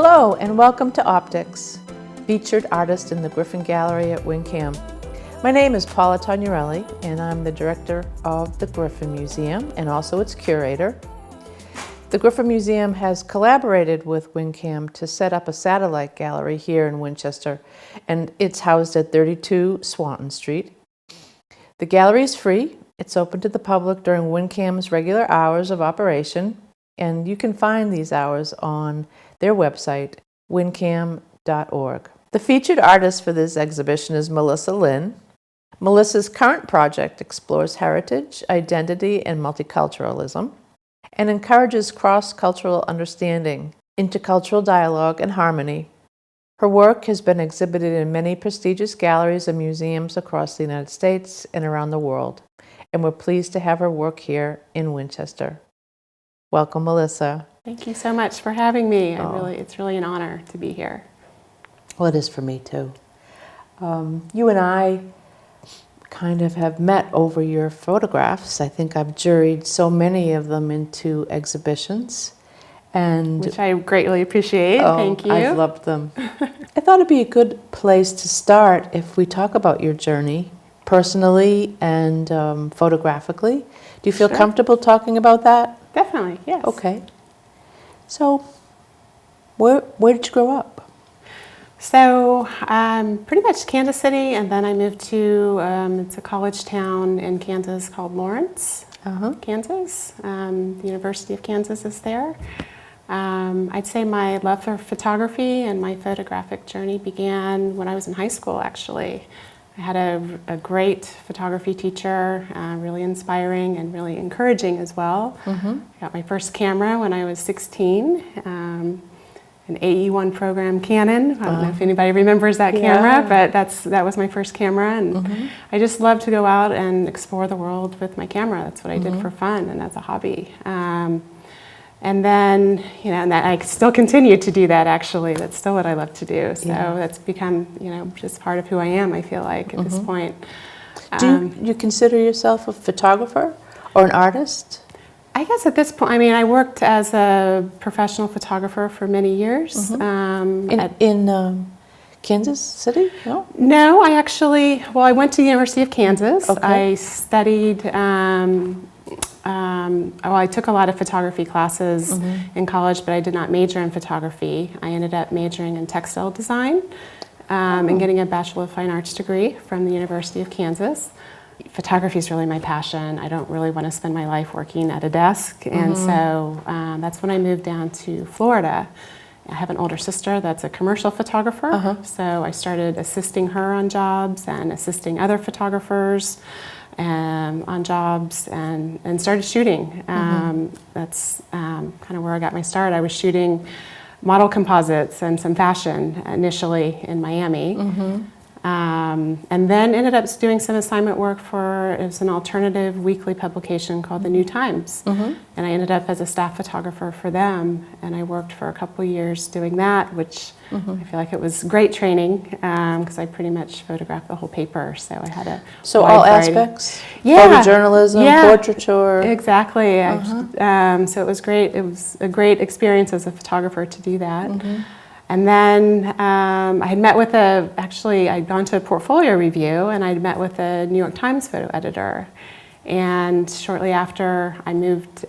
Hello and welcome to Optics, featured artist in the Griffin Gallery at WinCAM. My name is Paula Tognarelli and I'm the director of the Griffin Museum and also its curator. The Griffin Museum has collaborated with WinCAM to set up a satellite gallery here in Winchester, and it's housed at 32 Swanton Street. The gallery is free. It's open to the public during WinCAM's regular hours of operation, and you can find these hours on their website, wincam.org. The featured artist for this exhibition is Melissa Lynn. Melissa's current project explores heritage, identity, and multiculturalism, and encourages cross-cultural understanding, intercultural dialogue, and harmony. Her work has been exhibited in many prestigious galleries and museums across the United States and around the world, and we're pleased to have her work here in Winchester. Welcome, Melissa. Thank you so much for having me. It's really an honor to be here. Well, it is for me too. You and I kind of have met over your photographs. I think I've juried so many of them into exhibitions. Which I greatly appreciate. Thank you. I've loved them. I thought it'd be a good place to start if we talk about your journey, personally and photographically. Do you feel comfortable talking about that? Definitely, yes. Okay. So, where did you grow up? So, pretty much Kansas City, and then I moved to, it's a college town in Kansas called Lawrence, Kansas. The University of Kansas is there. I'd say my love for photography and my photographic journey began when I was in high school, actually. I had a great photography teacher, really inspiring and really encouraging as well. I got my first camera when I was 16, an AE1 program Canon. I don't know if anybody remembers that camera, but that was my first camera, and I just loved to go out and explore the world with my camera. That's what I did for fun and as a hobby. And then, and that I still continue to do that, actually. That's still what I love to do. So that's become, just part of who I am, I feel like, at this point. Do you consider yourself a photographer or an artist? I guess at this point, I worked as a professional photographer for many years. In Kansas City? No? No, I went to the University of Kansas. Okay. I studied... I took a lot of photography classes in college, but I did not major in photography. I ended up majoring in textile design and getting a Bachelor of Fine Arts degree from the University of Kansas. Photography is really my passion. I don't really want to spend my life working at a desk, and so that's when I moved down to Florida. I have an older sister that's a commercial photographer, so I started assisting her on jobs and assisting other photographers on jobs and started shooting. That's kind of where I got my start. I was shooting model composites and some fashion initially in Miami. And then ended up doing some assignment work it was an alternative weekly publication called The New Times. And I ended up as a staff photographer for them, and I worked for a couple of years doing that, which I feel like it was great training because I pretty much photographed the whole paper, so I had a all variety. Aspects? Photojournalism, portraiture? Exactly. So it was great. It was a great experience as a photographer to do that. And then I had met with I'd gone to a portfolio review, and I'd met with a New York Times photo editor. And shortly after I moved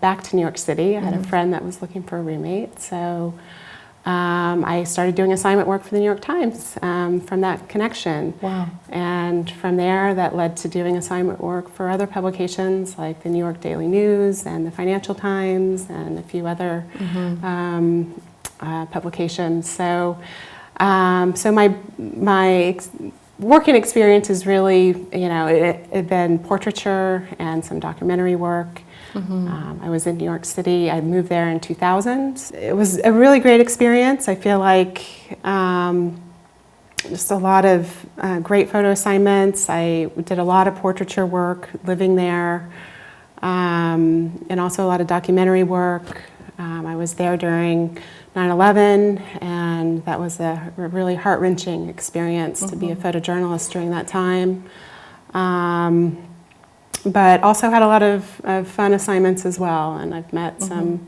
back to New York City, I had a friend that was looking for a roommate. So I started doing assignment work for the New York Times from that connection. Wow. And from there, that led to doing assignment work for other publications like the New York Daily News and the Financial Times and a few other publications. So my working experience is really, it had been portraiture and some documentary work. I was in New York City. I moved there in 2000. It was a really great experience. I feel like just a lot of great photo assignments. I did a lot of portraiture work living there, and also a lot of documentary work. I was there during 9/11, and that was a really heart-wrenching experience to be a photojournalist during that time. But also had a lot of fun assignments as well, and I've met some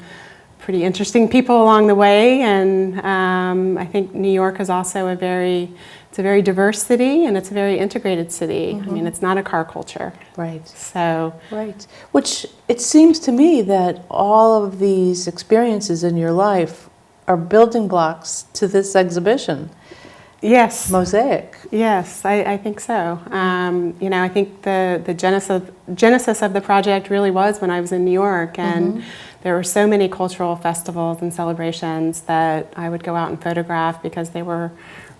pretty interesting people along the way, and I think New York is also it's a very diverse city, and it's a very integrated city. I mean, it's not a car culture. Right. So. Right. Which it seems to me that all of these experiences in your life are building blocks to this exhibition. Yes. Mosaic. Yes, I think so. I think the genesis of the project really was when I was in New York, and there were so many cultural festivals and celebrations that I would go out and photograph because they were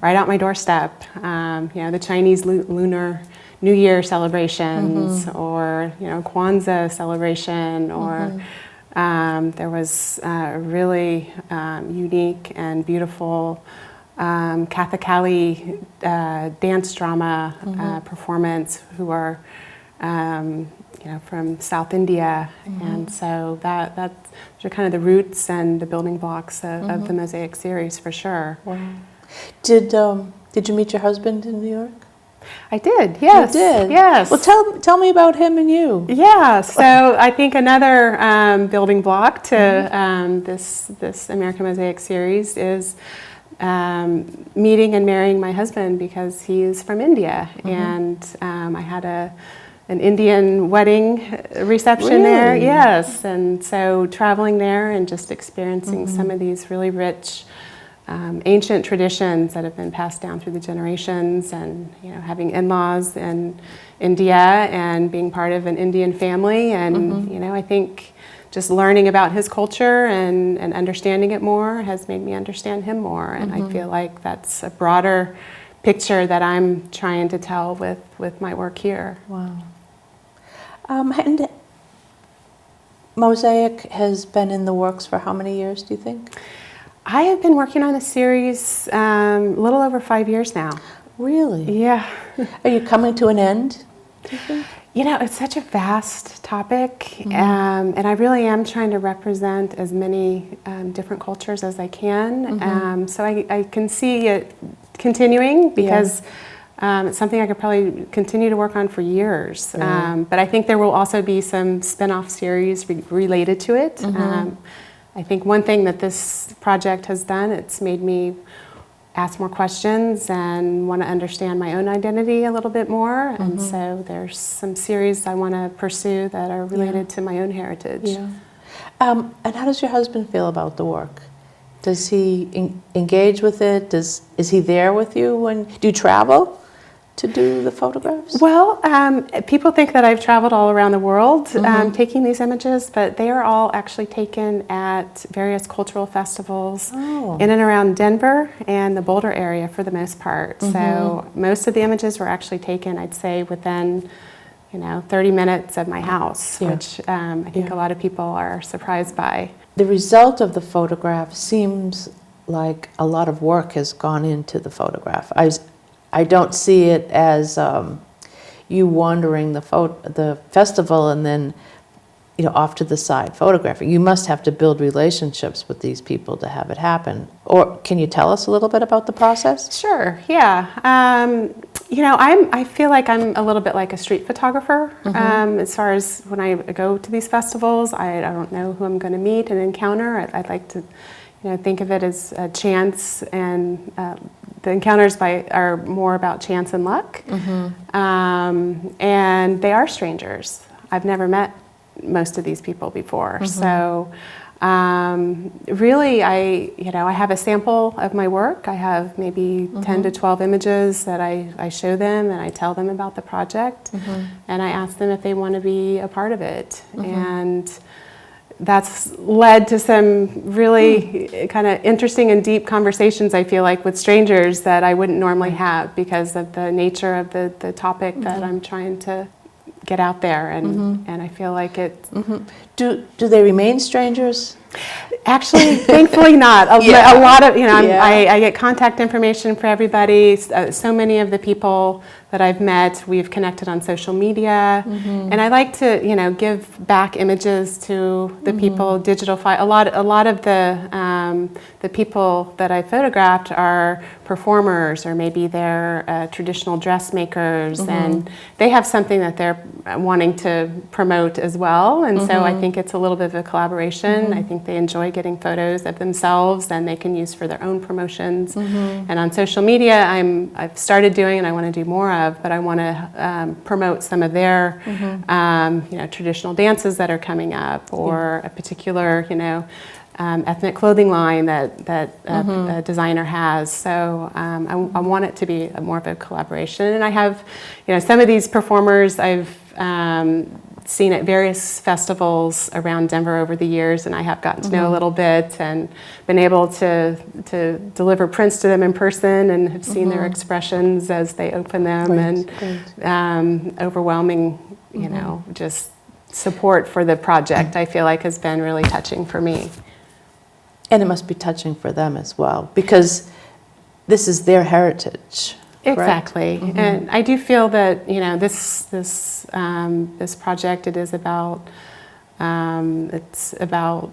right out my doorstep. The Chinese Lunar New Year celebrations, or Kwanzaa celebration, or there was a really unique and beautiful Kathakali dance drama performance who are from South India, and so those are kind of the roots and the building blocks of the Mosaic series for sure. Wow. Did you meet your husband in New York? I did, yes. You did? Yes. Well, tell me about him and you. Yeah, so I think another building block to this American Mosaic series is meeting and marrying my husband, because he is from India, and I had an Indian wedding reception there. Yes, and so traveling there and just experiencing some of these really rich ancient traditions that have been passed down through the generations, and having in-laws in India and being part of an Indian family, and I think just learning about his culture and understanding it more has made me understand him more, and I feel like that's a broader picture that I'm trying to tell with my work here. Wow. And Mosaic has been in the works for how many years, do you think? I have been working on a series a little over 5 years now. Really? Yeah. Are you coming to an end, do you think? It's such a vast topic, and I really am trying to represent as many different cultures as I can. So I can see it continuing, because it's something I could probably continue to work on for years. But I think there will also be some spin-off series related to it. I think one thing that this project has done, it's made me ask more questions and want to understand my own identity a little bit more. And so there's some series I want to pursue that are related to my own heritage. Yeah. And how does your husband feel about the work? Does he engage with it? Is he there with you? Do you travel to do the photographs? Well, people think that I've traveled all around the world taking these images, but they are all actually taken at various cultural festivals in and around Denver and the Boulder area for the most part. So most of the images were actually taken, I'd say, within 30 minutes of my house, which I think a lot of people are surprised by. The result of the photograph seems like a lot of work has gone into the photograph. I don't see it as you wandering the festival and then off to the side photographing. You must have to build relationships with these people to have it happen. Or can you tell us a little bit about the process? Sure, yeah. I feel like I'm a little bit like a street photographer. As far as when I go to these festivals, I don't know who I'm going to meet and encounter. I'd like to think of it as a chance, and the encounters are more about chance and luck. And they are strangers. I've never met most of these people before. So really, I have a sample of my work. I have maybe 10 to 12 images that I show them, and I tell them about the project, and I ask them if they want to be a part of it. And that's led to some really kind of interesting and deep conversations, I feel like, with strangers that I wouldn't normally have because of the nature of the topic that I'm trying to get out there, and I feel like it. Do they remain strangers? Actually, thankfully not. A lot of I get contact information for everybody. So many of the people that I've met. We've connected on social media, and I like to, give back images to the people. Digital file. A lot of the people that I photographed are performers, or maybe they're traditional dressmakers, and they have something that they're wanting to promote as well. And so I think it's a little bit of a collaboration. I think they enjoy getting photos of themselves, and they can use for their own promotions. And on social media, I've started doing, and I want to do more of, but I want to promote some of their traditional dances that are coming up, or a particular ethnic clothing line that a designer has. So I want it to be more of a collaboration. And I have, some of these performers I've seen at various festivals around Denver over the years, and I have gotten to know a little bit and been able to deliver prints to them in person, and have seen their expressions as they open them, and overwhelming, just support for the project, I feel like has been really touching for me. And it must be touching for them as well, because this is their heritage. Exactly, and I do feel that this project, it is about it's about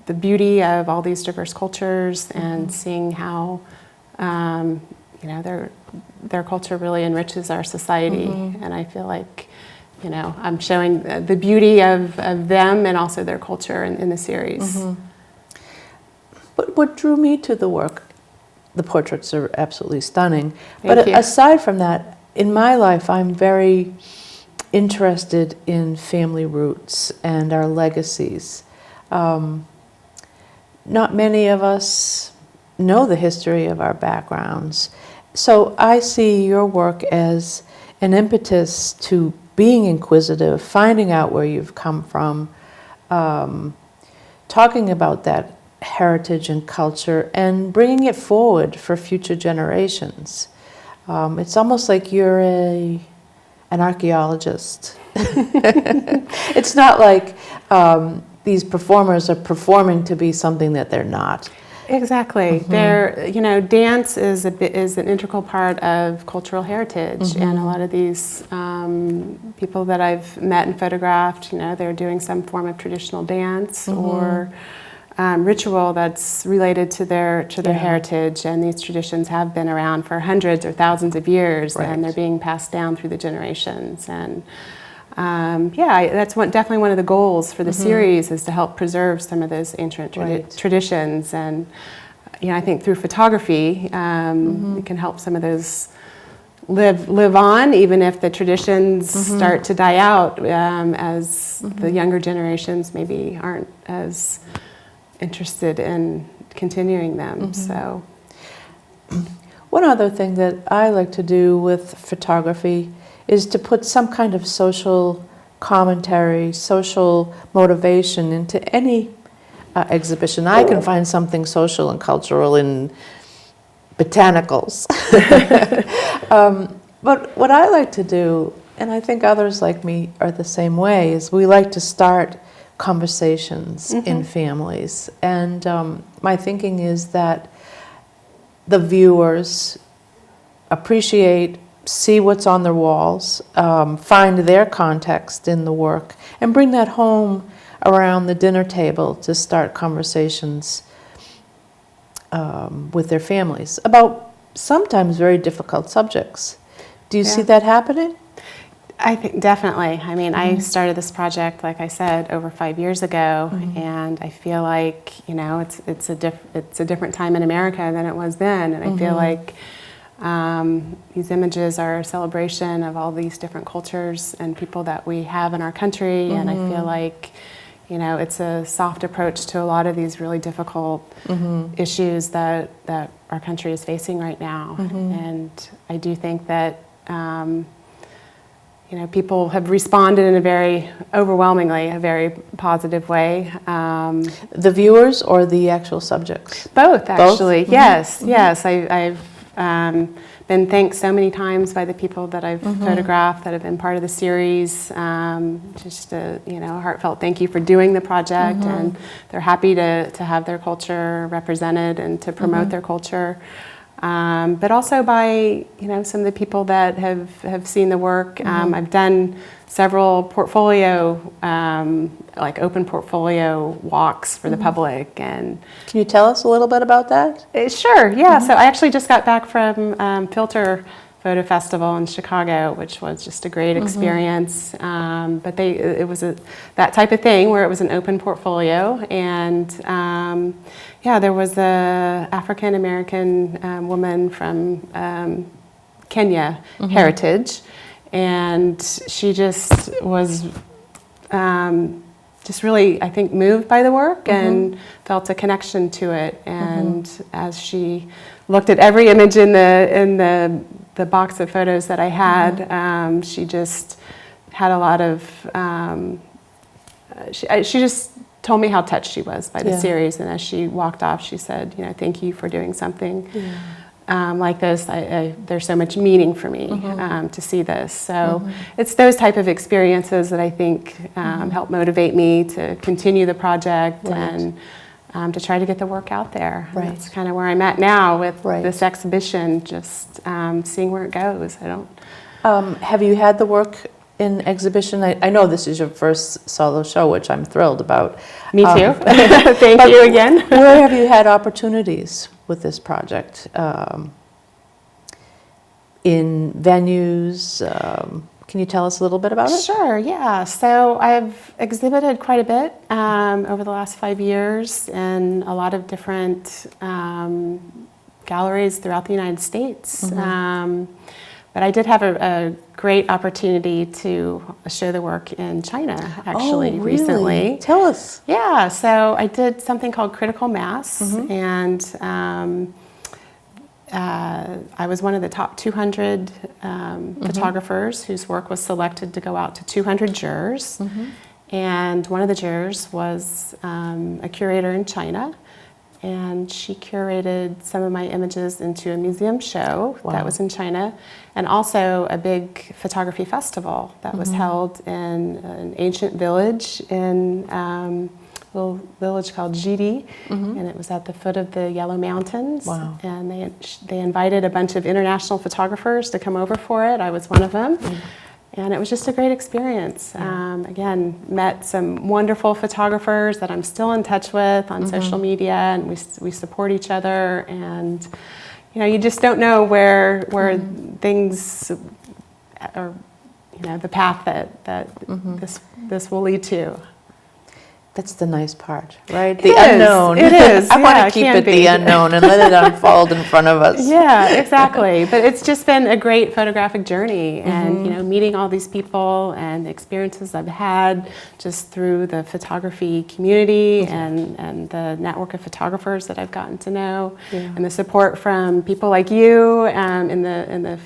the beauty of all these diverse cultures, and seeing how their culture really enriches our society, and I feel like I'm showing the beauty of them and also their culture in the series. But what drew me to the work, the portraits are absolutely stunning. But aside from that, in my life, I'm very interested in family roots and our legacies. Not many of us know the history of our backgrounds. So I see your work as an impetus to being inquisitive, finding out where you've come from, talking about that heritage and culture, and bringing it forward for future generations. It's almost like you're an archaeologist. It's not like these performers are performing to be something that they're not. Exactly. Dance is an integral part of cultural heritage, and a lot of these people that I've met and photographed, they're doing some form of traditional dance or ritual that's related to their heritage, and these traditions have been around for hundreds or thousands of years, and they're being passed down through the generations. And that's definitely one of the goals for the series, is to help preserve some of those ancient traditions. And I think through photography, it can help some of those live on, even if the traditions start to die out, as the younger generations maybe aren't as interested in continuing them. So, one other thing that I like to do with photography is to put some kind of social commentary, social motivation into any exhibition. I can find something social and cultural in botanicals. But what I like to do, and I think others like me are the same way, is we like to start conversations in families. And my thinking is that the viewers appreciate, see what's on their walls, find their context in the work, and bring that home around the dinner table to start conversations with their families about sometimes very difficult subjects. Do you see that happening? I think definitely. I mean, I started this project, like I said, over 5 years ago, and I feel like it's a different time in America than it was then, and I feel like these images are a celebration of all these different cultures and people that we have in our country, and I feel like it's a soft approach to a lot of these really difficult issues that our country is facing right now, and I do think that. People have responded in a very positive way. The viewers or the actual subjects? Both, actually. Yes, yes. I've been thanked so many times by the people that I've photographed that have been part of the series. Just a heartfelt thank you for doing the project, and they're happy to have their culture represented and to promote their culture. but also by some of the people that have seen the work. I've done several portfolio, like open portfolio walks for the public. And can you tell us a little bit about that? Sure, yeah. So I actually just got back from Filter Photo Festival in Chicago, which was just a great experience. But it was that type of thing where it was an open portfolio, and there was a African American woman from Kenya heritage, and she just was just really, I think, moved by the work and felt a connection to it. And as she looked at every image in the box of photos that I had, she just had a lot of, she just told me how touched she was by the series. And as she walked off, she said, thank you for doing something like this. There's so much meaning for me to see this. So it's those type of experiences that I think help motivate me to continue the project and to try to get the work out there. Right. That's kind of where I'm at now with this exhibition, just seeing where it goes. Have you had the work in exhibition? I know this is your first solo show, which I'm thrilled about. Me too. Thank you again. Where have you had opportunities with this project? In venues? Can you tell us a little bit about it? Sure, yeah. So I've exhibited quite a bit over the last 5 years in a lot of different galleries throughout the United States. But I did have a great opportunity to show the work in China, actually, recently. Tell us. Yeah, so I did something called Critical Mass, and I was one of the top 200 photographers whose work was selected to go out to 200 jurors. And one of the jurors was a curator in China, and she curated some of my images into a museum show that was in China, and also a big photography festival that was held in an ancient village in a little village called Jidi, and it was at the foot of the Yellow Mountains. Wow. And they invited a bunch of international photographers to come over for it. I was one of them. And it was just a great experience. Again, met some wonderful photographers that I'm still in touch with on social media, and we support each other. And you just don't know where things, or the path that this will lead to. That's the nice part, right? It The is. unknown. It is. I want Yeah, to keep can it be. the unknown and let it unfold in front of us. Yeah, exactly. But it's just been a great photographic journey, and meeting all these people and the experiences I've had just through the photography community and the network of photographers that I've gotten to know, and the support from people like you in the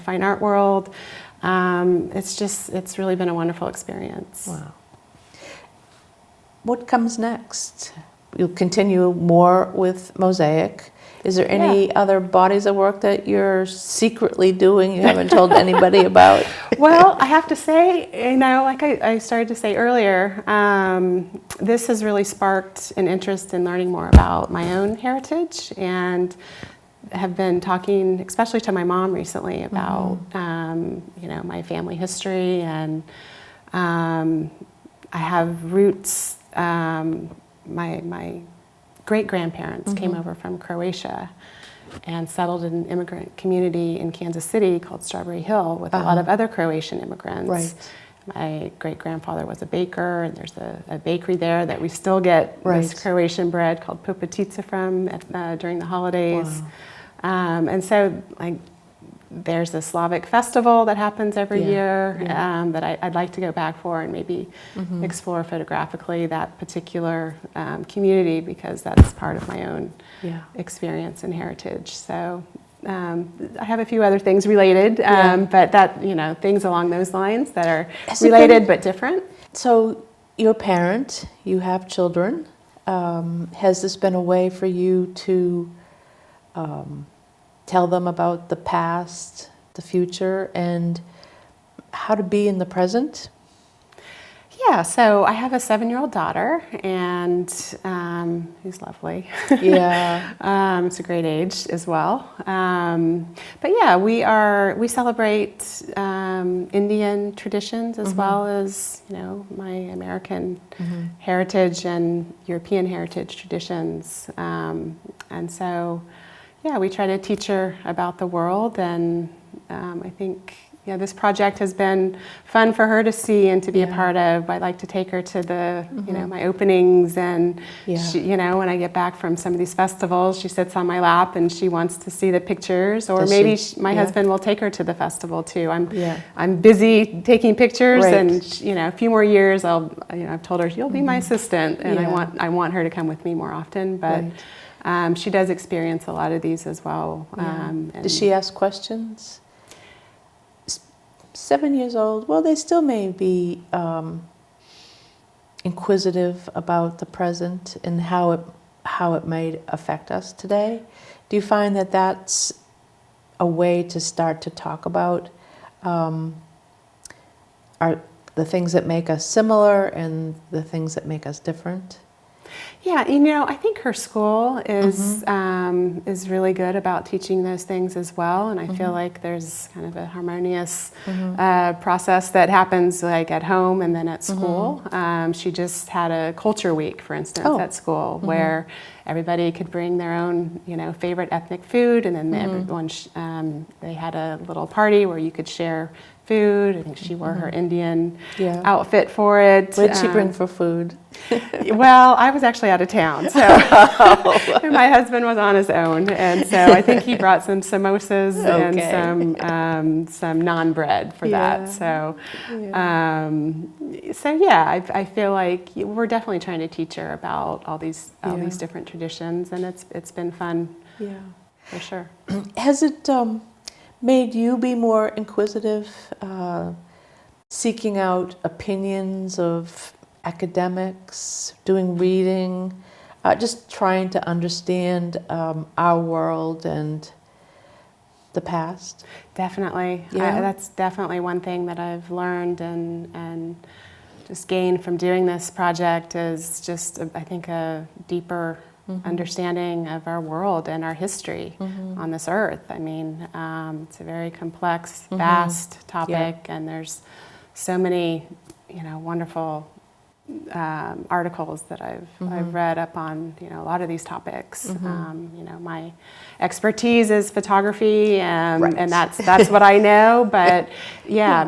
fine art world. It's really been a wonderful experience. Wow. What comes next? You'll continue more with Mosaic. Is there any other bodies of work that you're secretly doing you haven't told anybody about? Well, I have to say, like I started to say earlier, this has really sparked an interest in learning more about my own heritage, and have been talking, especially to my mom recently, about my family history, and I have roots. My great-grandparents came over from Croatia and settled in an immigrant community in Kansas City called Strawberry Hill with a lot of other Croatian immigrants. Right. My great-grandfather was a baker, and there's a bakery there that we still get this Croatian bread called popatica from during the holidays. Wow. And so, there's a Slavic festival that happens every year that I'd like to go back for and maybe explore photographically that particular community, because that's part of my own experience and heritage. So I have a few other things related, but things along those lines that are related but different. So you're a parent, you have children. Has this been a way for you to tell them about the past, the future, and how to be in the present? Yeah, so I have a 7-year-old daughter, and who's lovely. Yeah. It's a great age as well. But yeah, we celebrate Indian traditions as well as, you know, my American heritage and European heritage traditions. And so, yeah, we try to teach her about the world, and I think, yeah, this project has been fun for her to see and to be a part of. I like to take her to the, you know, my openings, and she, you know, when I get back from some of these festivals, she sits on my lap and she wants to see the pictures. Or maybe my husband will take her to the festival too. I'm busy taking pictures, and you know, a few more years, I've told her you'll be my assistant, and I want her to come with me more often. But she does experience a lot of these as well. Does she ask questions? 7 years old, well, they still may be inquisitive about the present and how it may affect us today. Do you find that that's a way to start to talk about are the things that make us similar and the things that make us different? Yeah, you know, I think her school is really good about teaching those things as well, and I feel like there's kind of a harmonious process that happens like at home and then at school. She just had a culture week, for instance, at school, where everybody could bring their own, you know, favorite ethnic food, and then everyone they had a little party where you could share food. I think she wore her Indian outfit for it. What did she bring for food? Well, I was actually out of town, so and my husband was on his own, and so I think he brought some samosas and some naan bread for that. So, I feel like we're definitely trying to teach her about all these different traditions, and it's been fun. Yeah, for sure. Has it made you be more inquisitive, seeking out opinions of academics, doing reading, just trying to understand our world and the past? Definitely. That's definitely one thing that I've learned and just gained from doing this project is just, I think, a deeper understanding of our world and our history on this earth. I mean, it's a very complex, vast topic, and there's so many, you know, wonderful articles that I've read up on, you know, a lot of these topics. You know, my expertise is photography, and that's what I know. But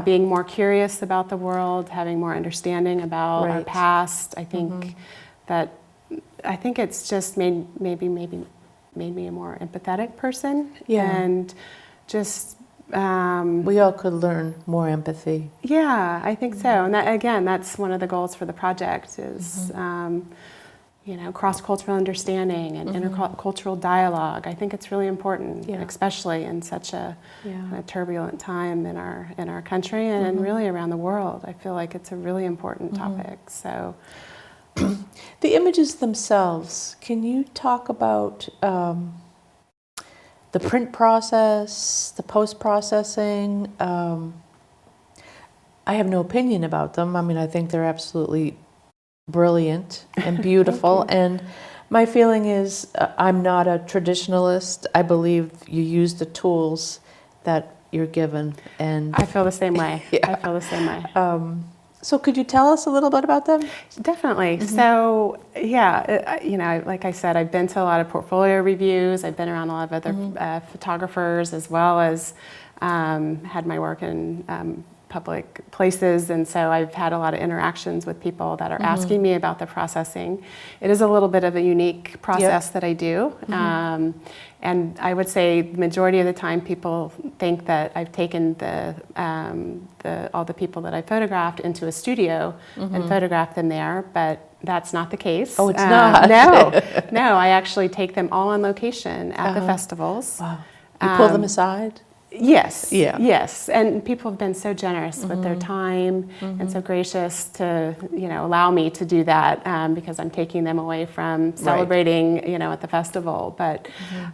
being more curious about the world, having more understanding about our past, I think it's just made me a more empathetic person, and just we all could learn more empathy. Yeah, I think so. And that, again, that's one of the goals for the project is, you know, cross-cultural understanding and intercultural dialogue. I think it's really important, especially in such a turbulent time in our country and really around the world. I feel like it's a really important topic. So, the images themselves, can you talk about the print process, the post-processing? I have no opinion about them. I mean, I think they're absolutely brilliant and beautiful. And my feeling is I'm not a traditionalist. I believe you use the tools that you're given. And I feel the same way. I feel the same way. So could you tell us a little bit about them? Definitely. So, you know, like I said, I've been to a lot of portfolio reviews. I've been around a lot of other photographers, as well as had my work in public places. And so I've had a lot of interactions with people that are asking me about the processing. It is a little bit of a unique process that I do. And I would say the majority of the time people think that I've taken all the people that I photographed into a studio and photographed them there, but that's not the case. Oh, it's not? No, I actually take them all on location at the festivals. Wow. You pull them aside? Yes, Yeah. yes, and people have been so generous with their time and so gracious to, allow me to do that because I'm taking them away from celebrating, at the festival. But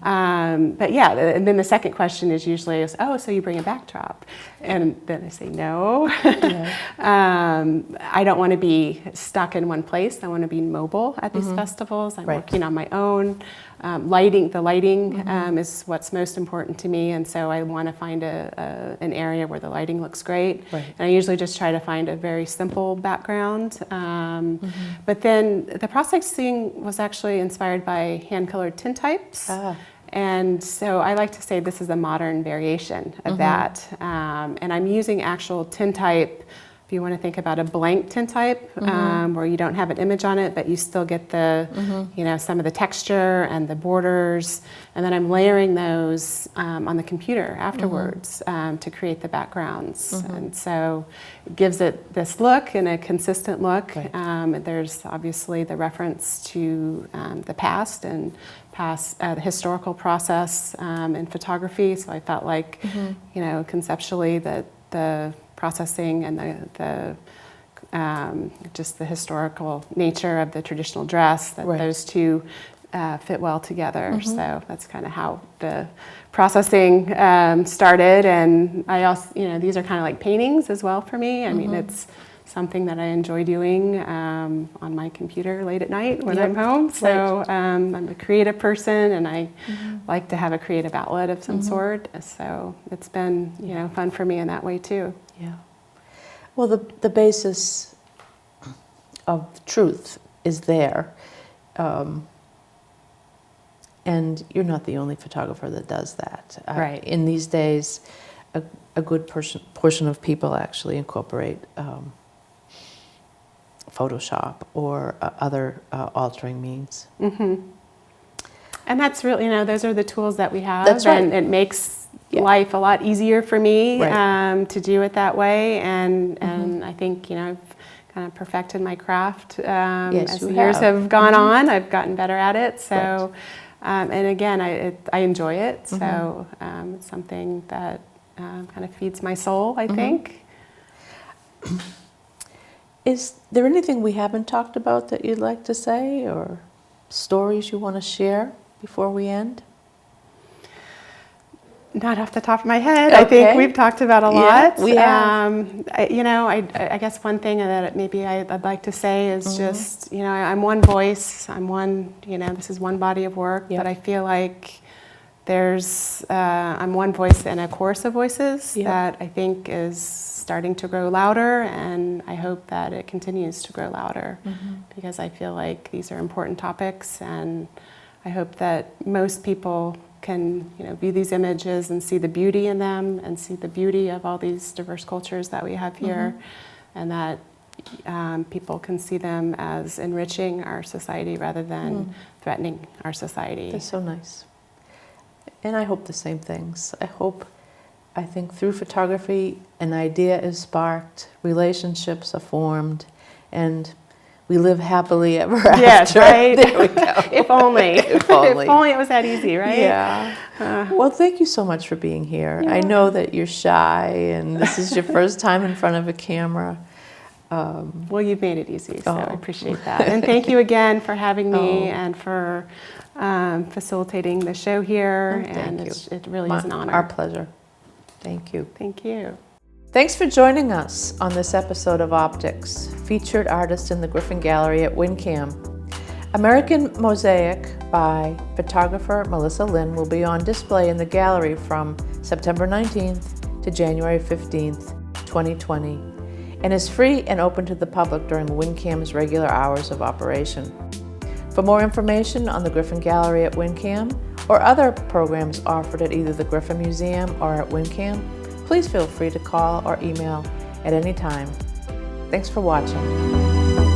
yeah, and then the second question is usually, oh, so you bring a backdrop? And then I say no. I don't want to be stuck in one place. I want to be mobile at these festivals. I'm working on my own. The lighting is what's most important to me, and so I want to find an area where the lighting looks great. And I usually just try to find a very simple background. But then the processing was actually inspired by hand-colored tintypes. And so I like to say this is a modern variation of that. And I'm using actual tintype. If you want to think about a blank tintype where you don't have an image on it, but you still get the, some of the texture and the borders, and then I'm layering those on the computer afterwards to create the backgrounds. And so it gives it this look and a consistent look. There's obviously the reference to the past and the historical process in photography. So I felt like, conceptually that the processing and just the historical nature of the traditional dress, that those two fit well together. So that's kind of how the processing started. And I also, these are kind of like paintings as well for me. I mean, it's something that I enjoy doing on my computer late at night when I'm home. So I'm a creative person, and I like to have a creative outlet of some sort. So it's been, fun for me in that way too. Yeah. Well, the basis of truth is there. And you're not the only photographer that does that. In these days, a good portion of people actually incorporate Photoshop or other altering means. And that's really, those are the tools that we have. That's right. And it makes life a lot easier for me to do it that way. And I think, I've kind of perfected my craft as the years have gone on. I've gotten better at it. So, and again, I enjoy it. So it's something that kind of feeds my soul, I think. Is there anything we haven't talked about that you'd like to say, or stories you want to share before we end? Not off the top of my head. I think we've talked about a lot. We have. I guess one thing that maybe I'd like to say is just, I'm one voice. I'm one, this is one body of work, but I feel like I'm one voice in a chorus of voices that I think is starting to grow louder, and I hope that it continues to grow louder because I feel like these are important topics, and I hope that most people can view these images and see the beauty in them and see the beauty of all these diverse cultures that we have here, and that people can see them as enriching our society rather than threatening our society. That's so nice. And I hope the same things. I think through photography, an idea is sparked, relationships are formed, and we live happily ever after. Yes, right? There we go. If only. If only. If only it was that easy, right? Yeah. Well, thank you so much for being here. I know that you're shy, and this is your first time in front of a camera. Well, you've made it easy, so I appreciate that. And thank you again for having me and for facilitating the show here. It really is an honor. Our pleasure. Thank you. Thank you. Thanks for joining us on this episode of Optics, featured artist in the Griffin Gallery at WinCAM. American Mosaic by photographer Melissa Lynn will be on display in the gallery from September 19th to January 15th, 2020, and is free and open to the public during WinCAM's regular hours of operation. For more information on the Griffin Gallery at WinCAM or other programs offered at either the Griffin Museum or at WinCAM, please feel free to call or email at any time. Thanks for watching.